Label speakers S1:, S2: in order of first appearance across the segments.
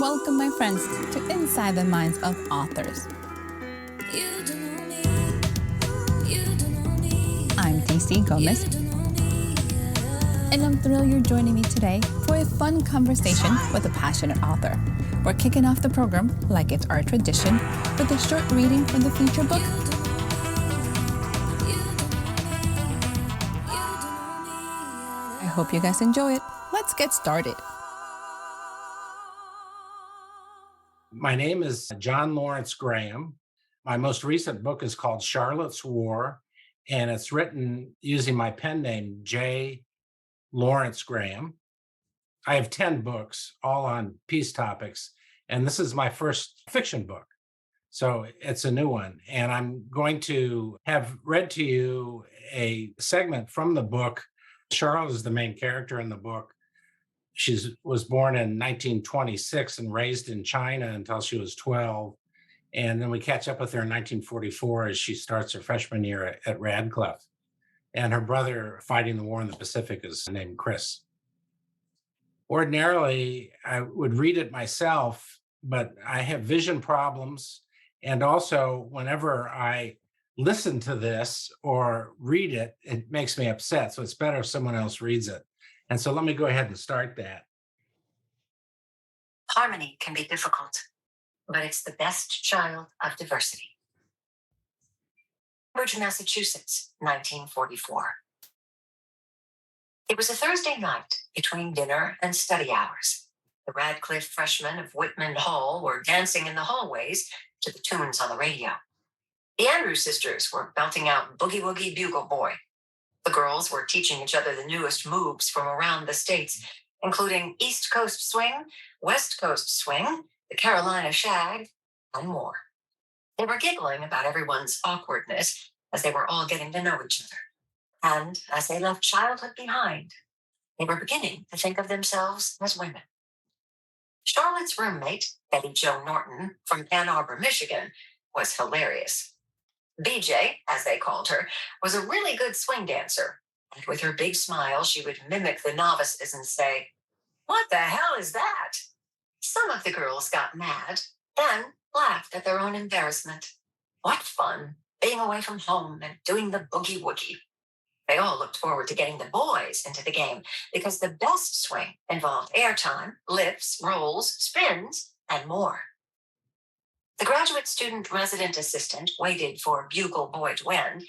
S1: Welcome, my friends, to Inside the Minds of Authors. I'm DC Gomez, and I'm thrilled you're joining me today for a fun conversation with a passionate author. We're kicking off the program, like it's our tradition, with a short reading from the feature book. I hope you guys enjoy it. Let's get started.
S2: My name is John Lawrence Graham. My most recent book is called Charlotte's War, and it's written using my pen name, J. Lawrence Graham. I have 10 books, all on peace topics, and this is my first fiction book. So it's a new one. And I'm going to have read to you a segment from the book. Charlotte is the main character in the book. She was born in 1926 and raised in China until she was 12. And then we catch up with her in 1944 as she starts her freshman year at Radcliffe. And her brother fighting the war in the Pacific is named Chris. Ordinarily, I would read it myself, but I have vision problems. And also, whenever I listen to this or read it, it makes me upset. So it's better if someone else reads it. And so let me go ahead and start that.
S3: Harmony can be difficult, but it's the best child of diversity. Cambridge, Massachusetts, 1944. It was a Thursday night between dinner and study hours. The Radcliffe freshmen of Whitman Hall were dancing in the hallways to the tunes on the radio. The Andrews sisters were belting out Boogie Woogie Bugle Boy. The girls were teaching each other the newest moves from around the states, including East Coast Swing, West Coast Swing, the Carolina Shag, and more. They were giggling about everyone's awkwardness as they were all getting to know each other. And as they left childhood behind, they were beginning to think of themselves as women. Charlotte's roommate, Betty Jo Norton, from Ann Arbor, Michigan, was hilarious. BJ, as they called her, was a really good swing dancer. And with her big smile, she would mimic the novices and say, "What the hell is that?" Some of the girls got mad, then laughed at their own embarrassment. What fun, being away from home and doing the boogie woogie. They all looked forward to getting the boys into the game because the best swing involved airtime, lifts, rolls, spins, and more. The graduate student resident assistant waited for Bugle Boy to end,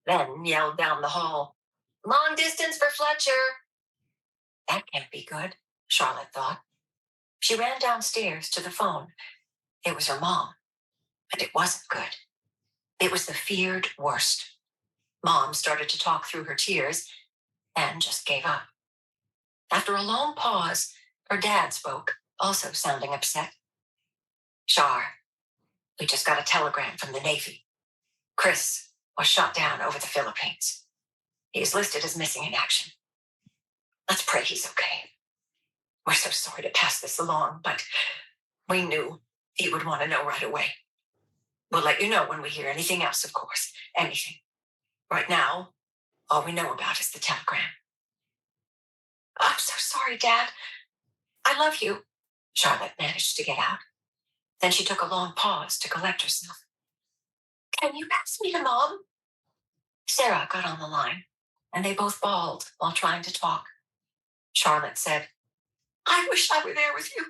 S3: then yelled down the hall, "Long distance for Fletcher." That can't be good, Charlotte thought. She ran downstairs to the phone. It was her mom, and it wasn't good. It was the feared worst. Mom started to talk through her tears and just gave up. After a long pause, her dad spoke, also sounding upset. "Char, we just got a telegram from the Navy. Chris was shot down over the Philippines. He is listed as missing in action. Let's pray he's okay. We're so sorry to pass this along, but we knew he would want to know right away. We'll let you know when we hear anything else, of course. Anything. Right now, all we know about is the telegram." "I'm so sorry, Dad. I love you," Charlotte managed to get out. Then she took a long pause to collect herself. "Can you pass me to Mom?" Sarah got on the line, and they both bawled while trying to talk. Charlotte said, "I wish I were there with you.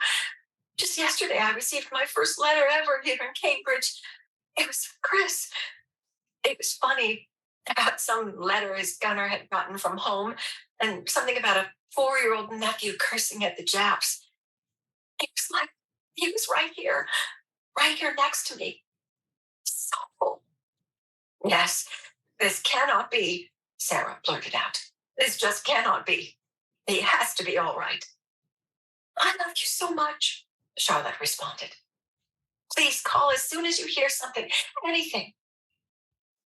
S3: Just yesterday, I received my first letter ever here in Cambridge. It was from Chris. It was funny about some letter his gunner had gotten from home and something about a 4-year-old nephew cursing at the Japs. It was like he was right here next to me. So, yes, this cannot be," Sarah blurted out. "This just cannot be. He has to be all right." "I love you so much," Charlotte responded. "Please call as soon as you hear something, anything."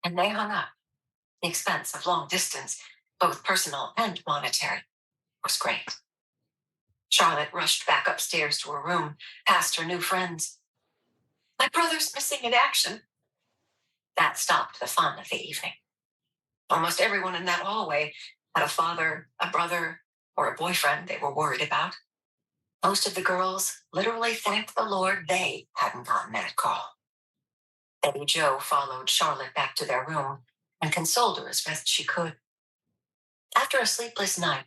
S3: And they hung up. The expense of long distance, both personal and monetary, was great. Charlotte rushed back upstairs to her room, past her new friends. "My brother's missing in action." That stopped the fun of the evening. Almost everyone in that hallway had a father, a brother, or a boyfriend they were worried about. Most of the girls literally thanked the Lord they hadn't gotten that call. Betty Jo followed Charlotte back to their room and consoled her as best she could. After a sleepless night,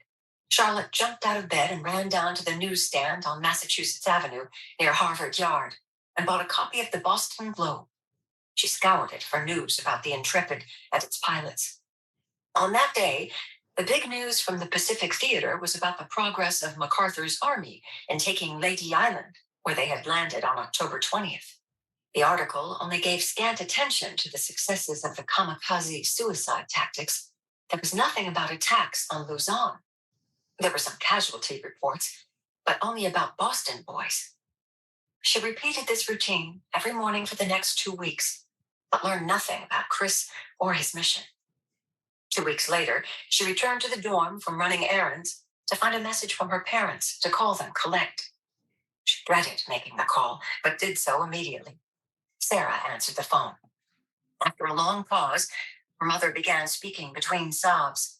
S3: Charlotte jumped out of bed and ran down to the newsstand on Massachusetts Avenue near Harvard Yard and bought a copy of the Boston Globe. She scoured it for news about the Intrepid and its pilots. On that day, the big news from the Pacific Theater was about the progress of MacArthur's army in taking Lady Island, where they had landed on October 20th. The article only gave scant attention to the successes of the kamikaze suicide tactics. There was nothing about attacks on Luzon. There were some casualty reports, but only about Boston boys. She repeated this routine every morning for the next 2 weeks, but learned nothing about Chris or his mission. 2 weeks later, she returned to the dorm from running errands to find a message from her parents to call them collect. She dreaded making the call, but did so immediately. Sarah answered the phone. After a long pause, her mother began speaking between sobs.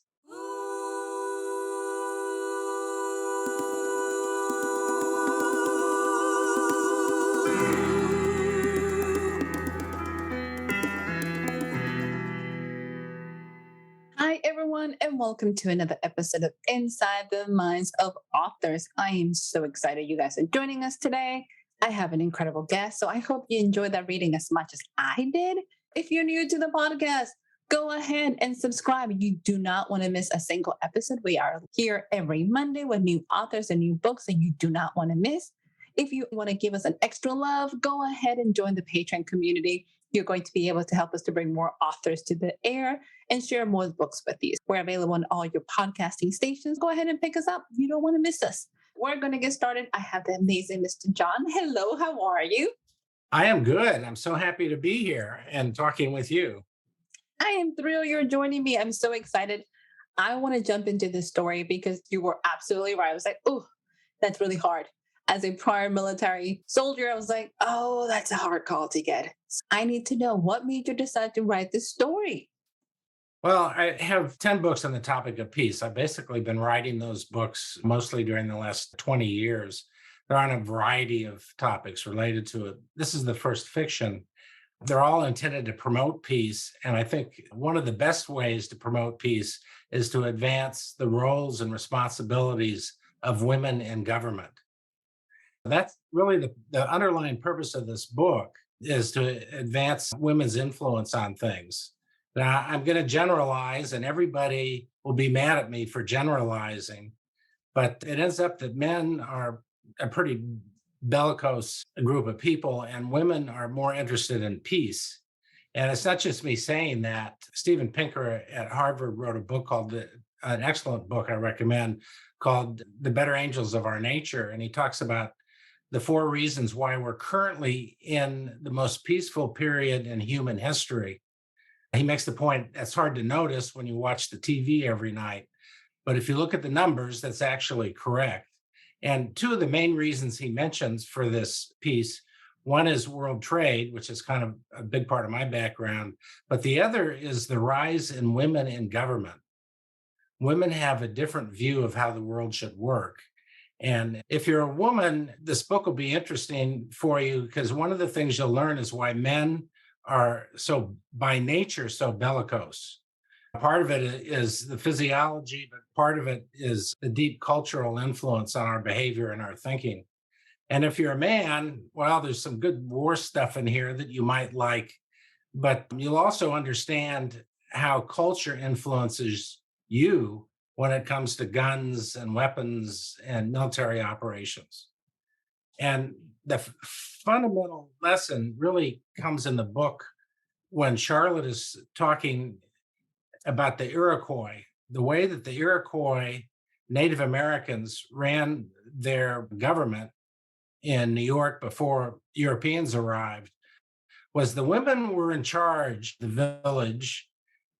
S1: Hi, everyone, and welcome to another episode of Inside the Minds of Authors. I am so excited you guys are joining us today. I have an incredible guest, so I hope you enjoyed that reading as much as I did. If you're new to the podcast, go ahead and subscribe. You do not want to miss a single episode. We are here every Monday with new authors and new books that you do not want to miss. If you want to give us an extra love, go ahead and join the Patreon community. You're going to be able to help us to bring more authors to the air and share more books with you. We're available on all your podcasting stations. Go ahead and pick us up. You don't want to miss us. We're going to get started. I have the amazing Mr. John. Hello, how are you?
S2: I am good. I'm so happy to be here and talking with you.
S1: I am thrilled you're joining me. I'm so excited. I want to jump into this story because you were absolutely right. I was like, oh, that's really hard. As a prior military soldier, I was like, oh, that's a hard call to get. I need to know what made you decide to write this story.
S2: Well, I have 10 books on the topic of peace. I've basically been writing those books mostly during the last 20 years. They're on a variety of topics related to it. This is the first fiction. They're all intended to promote peace. And I think one of the best ways to promote peace is to advance the roles and responsibilities of women in government. That's really the underlying purpose of this book, is to advance women's influence on things. Now, I'm going to generalize, and everybody will be mad at me for generalizing, but it ends up that men are a pretty bellicose group of people, and women are more interested in peace. And it's not just me saying that. Steven Pinker at Harvard wrote a book called, an excellent book I recommend, called The Better Angels of Our Nature. And he talks about the 4 reasons why we're currently in the most peaceful period in human history. He makes the point that's hard to notice when you watch the TV every night. But if you look at the numbers, that's actually correct. And 2 of the main reasons he mentions for this piece, one is world trade, which is kind of a big part of my background, but the other is the rise in women in government. Women have a different view of how the world should work. And if you're a woman, this book will be interesting for you, because one of the things you'll learn is why men are so, by nature, so bellicose. Part of it is the physiology, but part of it is the deep cultural influence on our behavior and our thinking. And if you're a man, well, there's some good war stuff in here that you might like, but you'll also understand how culture influences you when it comes to guns and weapons and military operations. And the fundamental lesson really comes in the book when Charlotte is talking about the Iroquois, the way that the Iroquois Native Americans ran their government in New York before Europeans arrived, was the women were in charge of the village.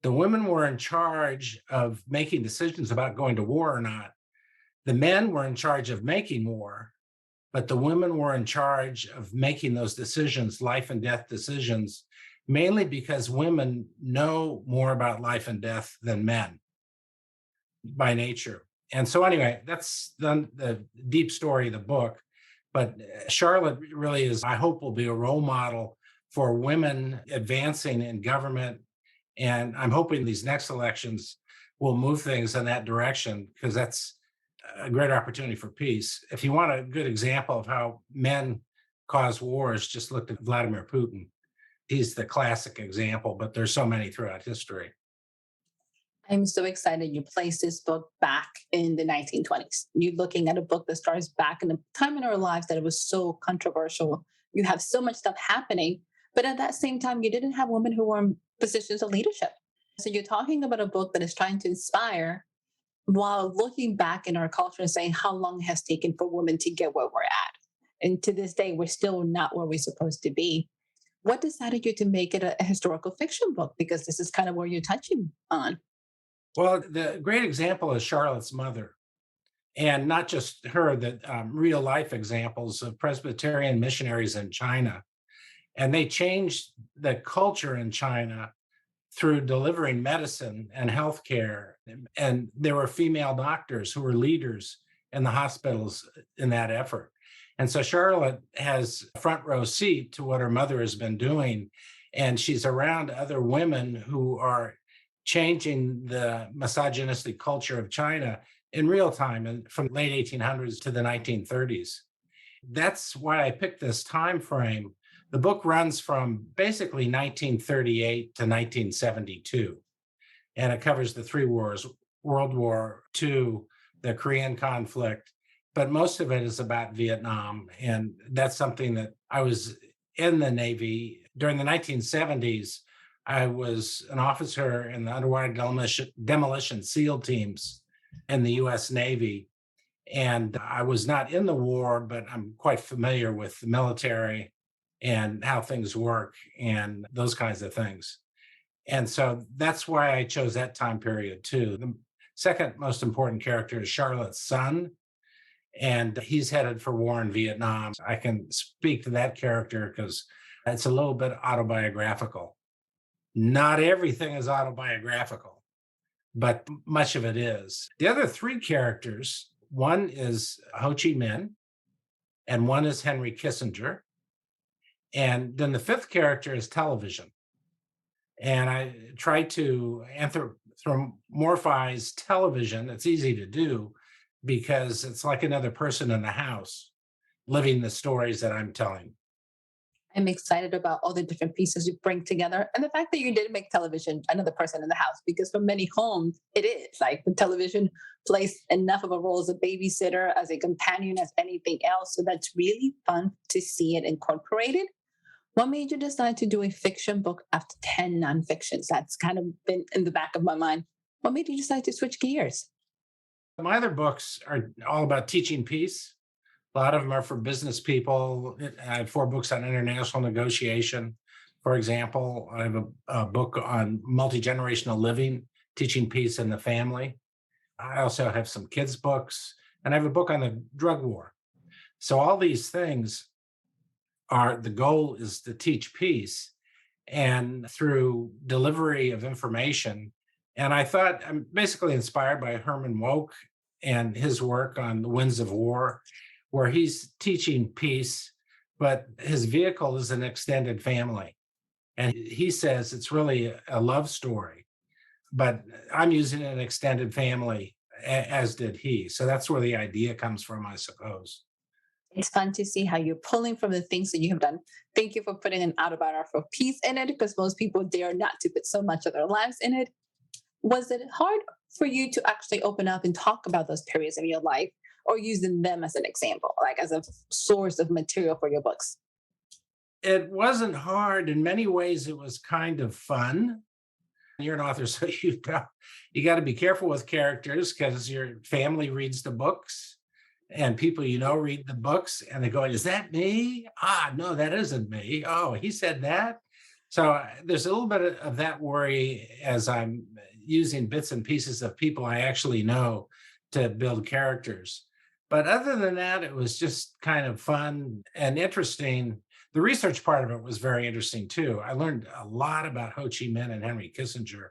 S2: The women were in charge of making decisions about going to war or not. The men were in charge of making war, but the women were in charge of making those decisions, life and death decisions, mainly because women know more about life and death than men by nature. And so anyway, that's the deep story of the book. But Charlotte really is, I hope, will be a role model for women advancing in government. And I'm hoping these next elections will move things in that direction, because that's a great opportunity for peace. If you want a good example of how men cause wars, just look at Vladimir Putin. He's the classic example, but there's so many throughout history.
S1: I'm so excited you placed this book back in the 1920s. You're looking at a book that starts back in a time in our lives that it was so controversial. You have so much stuff happening, but at that same time, you didn't have women who were in positions of leadership. So you're talking about a book that is trying to inspire while looking back in our culture and saying how long it has taken for women to get where we're at. And to this day, we're still not where we're supposed to be. What decided you to make it a historical fiction book? Because this is kind of where you're touching on.
S2: Well, the great example is Charlotte's mother, and not just her, the real life examples of Presbyterian missionaries in China. And they changed the culture in China through delivering medicine and healthcare. And there were female doctors who were leaders in the hospitals in that effort. And so Charlotte has a front row seat to what her mother has been doing. And she's around other women who are changing the misogynistic culture of China in real time, and from the late 1800s to the 1930s. That's why I picked this time frame. The book runs from basically 1938 to 1972, and it covers the three wars: World War II, the Korean conflict, but most of it is about Vietnam. And that's something that I was in the Navy during the 1970s. I was an officer in the underwater demolition SEAL teams in the US Navy. And I was not in the war, but I'm quite familiar with the military and how things work and those kinds of things. And so that's why I chose that time period too. The second most important character is Charlotte's son, and he's headed for war in Vietnam. I can speak to that character because it's a little bit autobiographical. Not everything is autobiographical, but much of it is. The other three characters, one is Ho Chi Minh, and one is Henry Kissinger. And then the fifth character is television. And I try to anthropomorphize television. It's easy to do because it's like another person in the house living the stories that I'm telling.
S1: I'm excited about all the different pieces you bring together, and the fact that you did make television another person in the house, because for many homes, it is like the television plays enough of a role as a babysitter, as a companion, as anything else. So that's really fun to see it incorporated. What made you decide to do a fiction book after 10 nonfictions? That's kind of been in the back of my mind. What made you decide to switch gears?
S2: My other books are all about teaching peace. A lot of them are for business people. I have 4 books on international negotiation. For example, I have a book on multi-generational living, teaching peace in the family. I also have some kids' books, and I have a book on the drug war. So all these things the goal is to teach peace, and through delivery of information. And I thought I'm basically inspired by Herman Wouk and his work on the Winds of War, where he's teaching peace, but his vehicle is an extended family. And he says it's really a love story, but I'm using an extended family, as did he. So that's where the idea comes from, I suppose.
S1: It's fun to see how you're pulling from the things that you have done. Thank you for putting an autobiographical piece in it, because most people dare not to put so much of their lives in it. Was it hard for you to actually open up and talk about those periods of your life, or using them as an example, like as a source of material for your books?
S2: It wasn't hard. In many ways, it was kind of fun. You're an author, so you got to be careful with characters, because your family reads the books and people read the books, and they're going, is that me? No, that isn't me. Oh, he said that. So there's a little bit of that worry as I'm using bits and pieces of people I actually know to build characters. But other than that, it was just kind of fun and interesting. The research part of it was very interesting too. I learned a lot about Ho Chi Minh and Henry Kissinger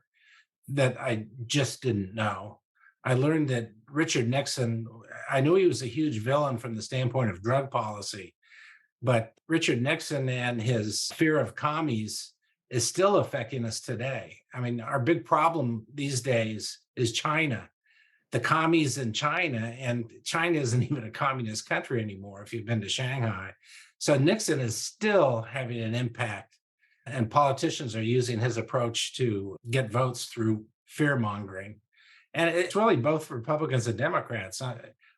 S2: that I just didn't know. I learned that Richard Nixon, I knew he was a huge villain from the standpoint of drug policy, but Richard Nixon and his fear of commies is still affecting us today. I mean, our big problem these days is China, the commies in China, and China isn't even a communist country anymore if you've been to Shanghai. So Nixon is still having an impact, and politicians are using his approach to get votes through fear mongering. And it's really both Republicans and Democrats.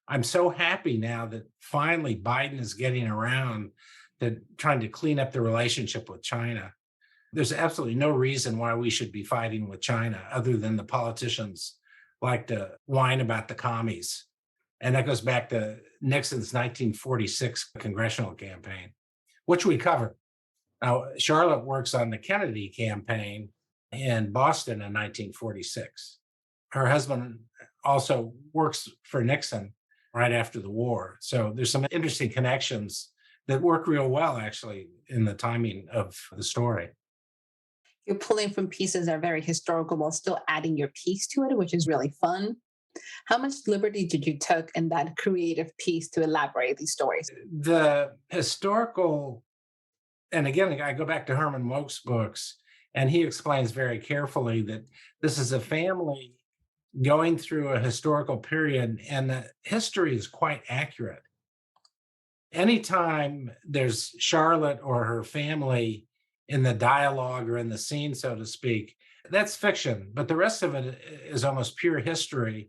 S2: I'm so happy now that finally Biden is getting around to trying to clean up the relationship with China. There's absolutely no reason why we should be fighting with China other than the politicians like to whine about the commies. And that goes back to Nixon's 1946 congressional campaign, which we covered. Now, Charlotte works on the Kennedy campaign in Boston in 1946. Her husband also works for Nixon right after the war. So there's some interesting connections that work real well, actually, in the timing of the story.
S1: You're pulling from pieces that are very historical while still adding your piece to it, which is really fun. How much liberty did you take in that creative piece to elaborate these stories?
S2: The historical, and again, I go back to Herman Wouk's books, and he explains very carefully that this is a family going through a historical period, and the history is quite accurate. Anytime there's Charlotte or her family in the dialogue or in the scene, so to speak, that's fiction, but the rest of it is almost pure history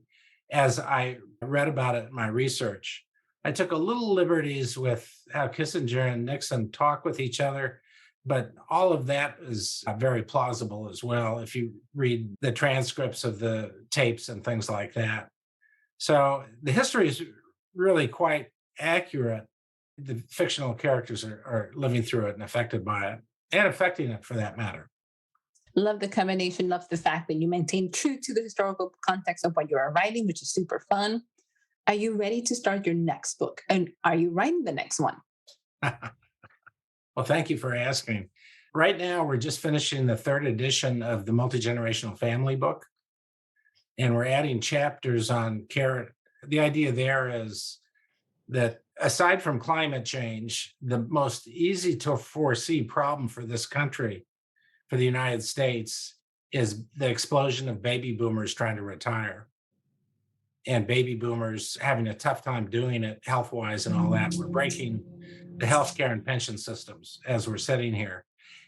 S2: as I read about it in my research. I took a little liberties with how Kissinger and Nixon talk with each other, but all of that is very plausible as well if you read the transcripts of the tapes and things like that. So the history is really quite accurate. The fictional characters are living through it and affected by it, and affecting it for that matter.
S1: Love the combination, love the fact that you maintain true to the historical context of what you are writing, which is super fun. Are you ready to start your next book? And are you writing the next one?
S2: Well, thank you for asking. Right now, we're just finishing the third edition of the Multi-Generational Family book, and we're adding chapters on care. The idea there is that aside from climate change, the most easy to foresee problem for this country, for the United States, is the explosion of baby boomers trying to retire. And baby boomers having a tough time doing it health-wise and all that. We're breaking the healthcare and pension systems as we're sitting here.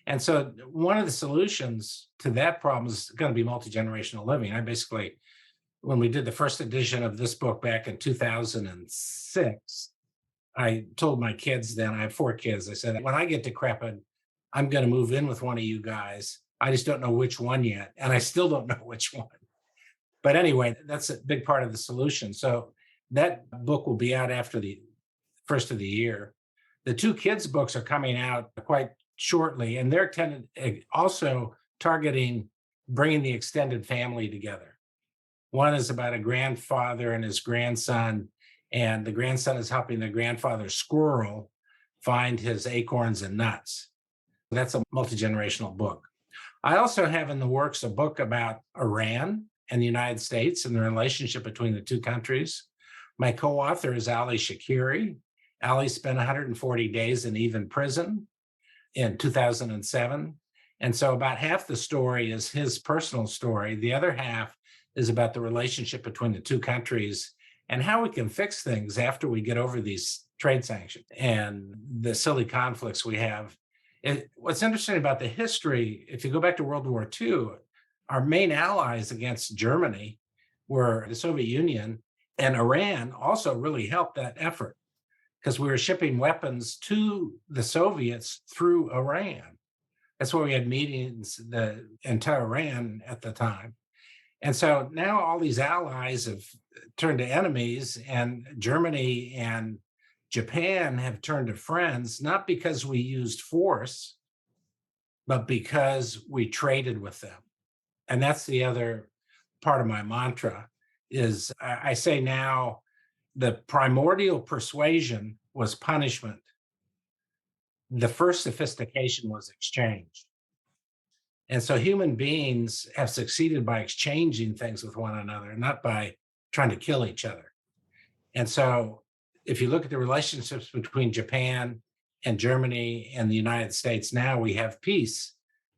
S2: And so one of the solutions to that problem is going to be multi-generational living. I basically, when we did the first edition of this book back in 2006, I told my kids then, I have 4 kids, I said, when I get decrepit, I'm going to move in with one of you guys. I just don't know which one yet. And I still don't know which one. But anyway, that's a big part of the solution. So that book will be out after the first of the year. The 2 kids' books are coming out quite shortly, and they're also targeting bringing the extended family together. One is about a grandfather and his grandson, and the grandson is helping the grandfather squirrel find his acorns and nuts. That's a multi-generational book. I also have in the works a book about Iran and the United States and the relationship between the 2 countries. My co-author is Ali Shakiri. Ali spent 140 days in Irvine prison in 2007. And so about half the story is his personal story. The other half is about the relationship between the 2 countries and how we can fix things after we get over these trade sanctions and the silly conflicts we have. What's interesting about the history, if you go back to World War II, our main allies against Germany were the Soviet Union, and Iran also really helped that effort because we were shipping weapons to the Soviets through Iran. That's why we had meetings in Tehran at the time. And so now all these allies have turned to enemies, and Germany and Japan have turned to friends, not because we used force, but because we traded with them. And that's the other part of my mantra is I say now the primordial persuasion was punishment. The first sophistication was exchange. And so human beings have succeeded by exchanging things with one another, not by trying to kill each other. And so if you look at the relationships between Japan and Germany and the United States now, we have peace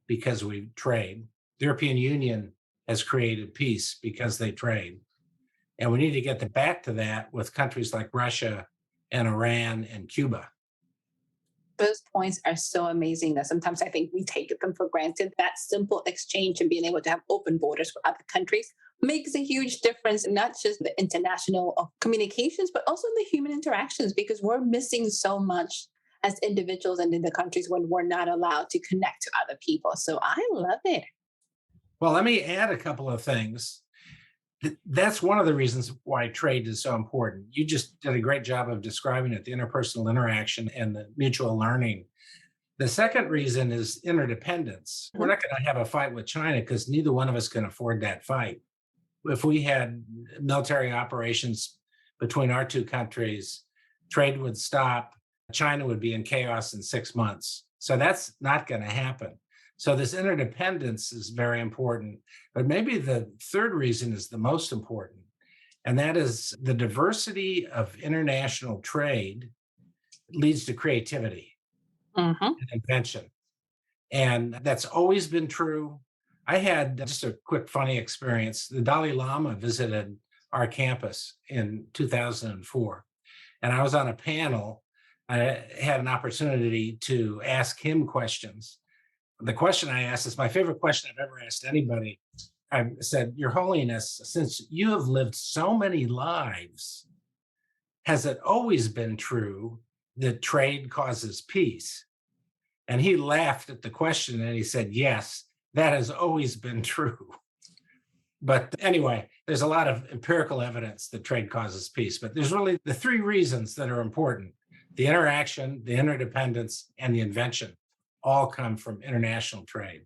S2: because we trade. The European Union has created peace because they trade. And we need to get back to that with countries like Russia and Iran and Cuba.
S1: Those points are so amazing that sometimes I think we take them for granted. That simple exchange and being able to have open borders with other countries makes a huge difference, not just the international communications, but also the human interactions, because we're missing so much as individuals and in the countries when we're not allowed to connect to other people. So I love it.
S2: Well, let me add a couple of things. That's one of the reasons why trade is so important. You just did a great job of describing it, the interpersonal interaction and the mutual learning. The second reason is interdependence. We're not going to have a fight with China because neither one of us can afford that fight. If we had military operations between our two countries, trade would stop. China would be in chaos in 6 months. So that's not going to happen. So this interdependence is very important. But maybe the third reason is the most important, and that is the diversity of international trade leads to creativity and invention. And that's always been true. I had just a quick funny experience. The Dalai Lama visited our campus in 2004, and I was on a panel. I had an opportunity to ask him questions. The question I asked is my favorite question I've ever asked anybody. I said, Your Holiness, since you have lived so many lives, has it always been true that trade causes peace? And he laughed at the question and he said, yes, that has always been true. But anyway, there's a lot of empirical evidence that trade causes peace. But there's really the three reasons that are important: the interaction, the interdependence, and the invention all come from international trade.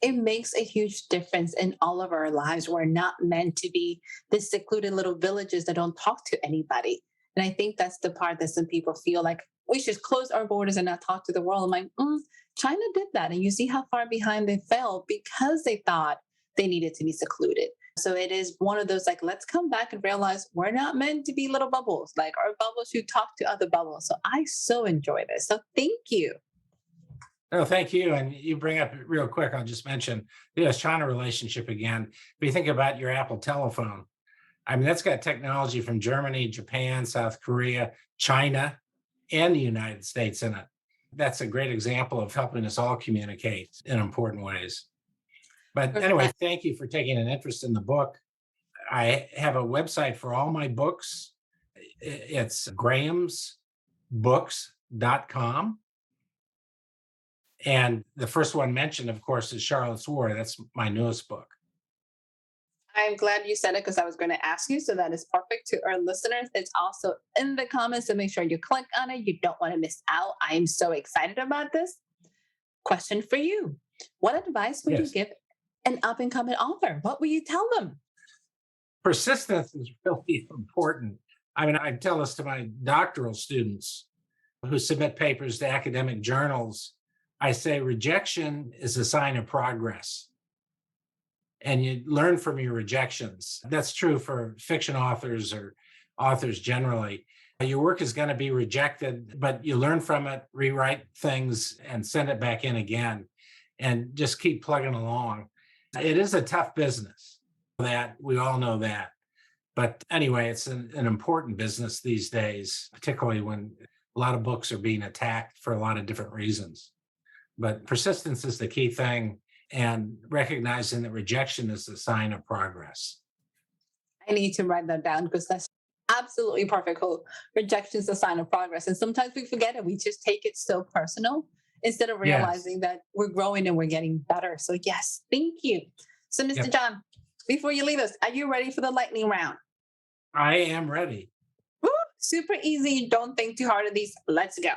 S1: It makes a huge difference in all of our lives. We're not meant to be the secluded little villages that don't talk to anybody. And I think that's the part that some people feel like we should close our borders and not talk to the world. I'm like, China did that. And you see how far behind they fell because they thought they needed to be secluded. So it is one of those, like, let's come back and realize we're not meant to be little bubbles. Like, our bubbles should talk to other bubbles. So I so enjoy this. So thank you.
S2: Oh, thank you. And you bring up real quick, I'll just mention the US-China relationship again. If you think about your Apple telephone, I mean, that's got technology from Germany, Japan, South Korea, China, and the United States in it. That's a great example of helping us all communicate in important ways. But anyway, thank you for taking an interest in the book. I have a website for all my books. It's grahamsbooks.com. And the first one mentioned, of course, is Charlotte's War. That's my newest book.
S1: I'm glad you said it because I was going to ask you. So that is perfect to our listeners. It's also in the comments, so make sure you click on it. You don't want to miss out. I am so excited about this. Question for you. What advice would you give an up-and-coming author? What would you tell them?
S2: Persistence is really important. I mean, I tell this to my doctoral students who submit papers to academic journals. I say rejection is a sign of progress. And you learn from your rejections. That's true for fiction authors or authors generally. Your work is going to be rejected, but you learn from it, rewrite things, and send it back in again, and just keep plugging along. It is a tough business, that we all know that. But anyway, it's an important business these days, particularly when a lot of books are being attacked for a lot of different reasons. But persistence is the key thing, and recognizing that rejection is a sign of progress.
S1: I need to write that down because that's absolutely perfect. Rejection is a sign of progress. And sometimes we forget it. We just take it so personal instead of realizing that we're growing and we're getting better. So yes, thank you. So Mr. John, before you leave us, are you ready for the lightning round?
S2: I am ready.
S1: Woo, super easy. Don't think too hard of these. Let's go.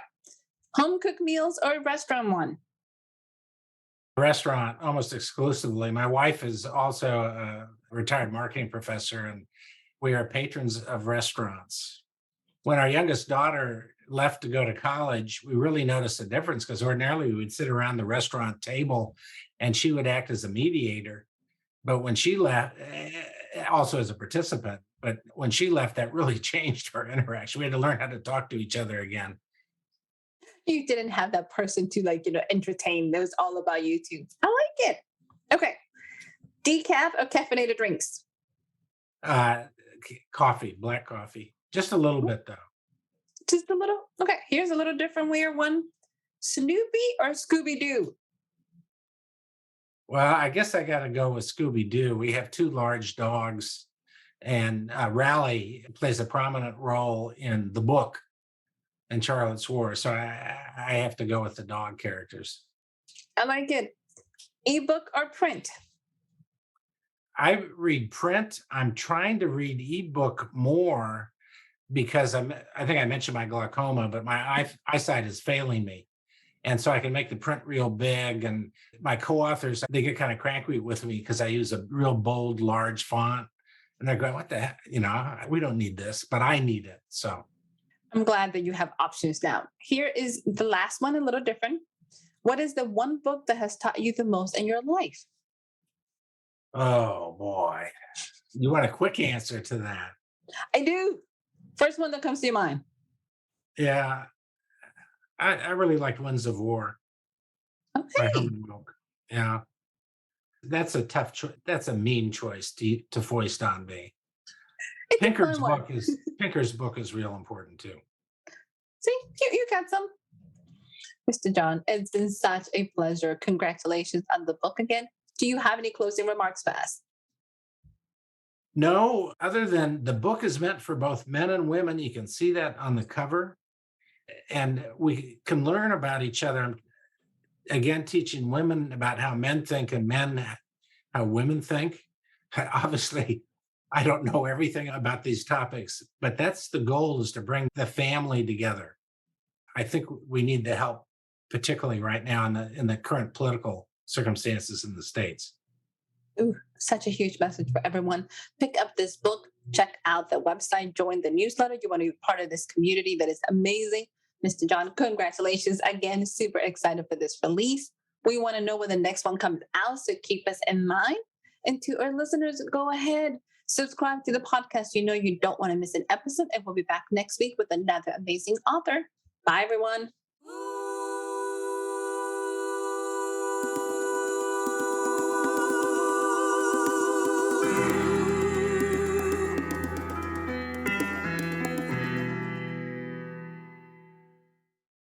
S1: Home cooked meals or restaurant one?
S2: Restaurant, almost exclusively. My wife is also a retired marketing professor, and we are patrons of restaurants. When our youngest daughter left to go to college, we really noticed a difference because ordinarily we would sit around the restaurant table and she would act as a mediator. But when she left, also as a participant, But when she left, that really changed our interaction. We had to learn how to talk to each other again.
S1: You didn't have that person to entertain. It was all about you two. I like it. Okay. Decaf or caffeinated drinks?
S2: Uh, Coffee, black coffee, just a little bit though.
S1: Just a little. Okay. Here's a little different weird one. Snoopy or Scooby-Doo?
S2: Well, I guess I got to go with Scooby Doo. We have two large dogs, and Raleigh plays a prominent role in the book and Charlotte's War. So I have to go with the dog characters.
S1: I like it. Ebook or print?
S2: I read print. I'm trying to read ebook more because I think I mentioned my glaucoma, but my eyesight is failing me. And so I can make the print real big. And my co-authors, they get kind of cranky with me because I use a real bold, large font. And they're going, what the heck? We don't need this, but I need it. So
S1: I'm glad that you have options now. Here is the last one, a little different. What is the one book that has taught you the most in your life?
S2: oh boy. You want a quick answer to that?
S1: I do. First one that comes to your mind.
S2: Yeah. I really liked Winds of War by
S1: Okay.
S2: Herman Wilke. Yeah. That's a tough choice. That's a mean choice to foist on me.
S1: It's a
S2: Pinker's
S1: fun one.
S2: Pinker's book is real important too.
S1: See, you got some. Mr. John, it's been such a pleasure. Congratulations on the book again. Do you have any closing remarks for us?
S2: No, other than the book is meant for both men and women. You can see that on the cover. And we can learn about each other. Again, teaching women about how men think and men how women think. Obviously, I don't know everything about these topics, but that's the goal, is to bring the family together. I think we need the help, particularly right now in the current political circumstances in the States.
S1: Ooh, such a huge message for everyone. Pick up this book, check out the website, join the newsletter. You want to be part of this community that is amazing. Mr. John, congratulations again. Super excited for this release. We want to know when the next one comes out, so keep us in mind. And to our listeners, go ahead, subscribe to the podcast. You know you don't want to miss an episode, and we'll be back next week with another amazing author. Bye, everyone.